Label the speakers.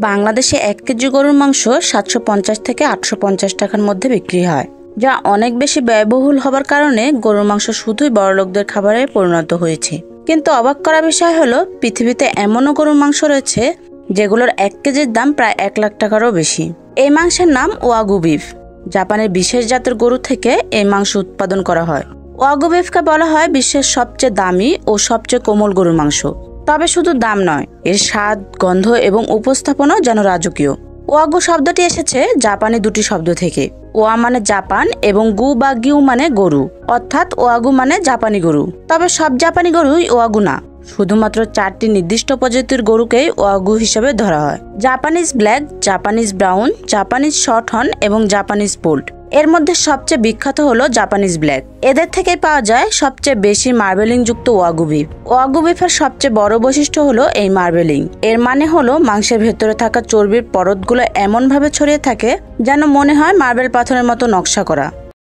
Speaker 1: বাংলাদেশে ১ কেজি গরুর মাংস ৭৫০ থেকে ৮৫০ টাকার মধ্যে বিক্রি হয়, যা অনেক বেশি ব্যয়বহুল হবার কারণে গরুর মাংস শুধুই বড়লোকদের খাবারে পরিণত হয়েছে। কিন্তু অবাক করা বিষয় হলো, পৃথিবীতে এমনও গরুর মাংস রয়েছে যেগুলোর ১ কেজির দাম প্রায় ১ লাখ টাকারও বেশি। এই মাংসের নাম ওয়াগু বিফ। জাপানের বিশেষ জাতের গরু থেকে এই মাংস উৎপাদন করা হয়। ওয়াগু বিফকে বলা হয় বিশ্বের সবচেয়ে দামি ও সবচেয়ে কোমল গরুর মাংস। তবে শুধু দাম নয়, এর স্বাদ, গন্ধ এবং উপস্থাপনাও যেন রাজকীয়। ওয়াগু শব্দটি এসেছে জাপানি দুটি শব্দ থেকে। ওয়া মানে জাপান এবং গু বা গিউ মানে গরু, অর্থাৎ ওয়াগু মানে জাপানি গরু। তবে সব জাপানি গরুই ওয়াগু না, শুধুমাত্র 4টি নির্দিষ্ট প্রজাতির গরুকেই ওয়াগু হিসেবে ধরা হয়: Japanese black, Japanese brown, Japanese short horn এবং জাপানিজ পোল্ট। এর মধ্যে সবচেয়ে বিখ্যাত হলো জাপানিজ ব্ল্যাক। এদের থেকে পাওয়া যায় সবচেয়ে বেশি মার্বেলিং যুক্ত ওয়াগু বিফ। ওয়াগু বিফের সবচেয়ে বড় বৈশিষ্ট্য হলো এই মার্বেলিং। এর মানে হলো মাংসের ভেতরে থাকা চর্বির পরতগুলো এমনভাবে ছড়িয়ে থাকে যেন মনে হয় মার্বেল পাথরের মতো নকশা করা।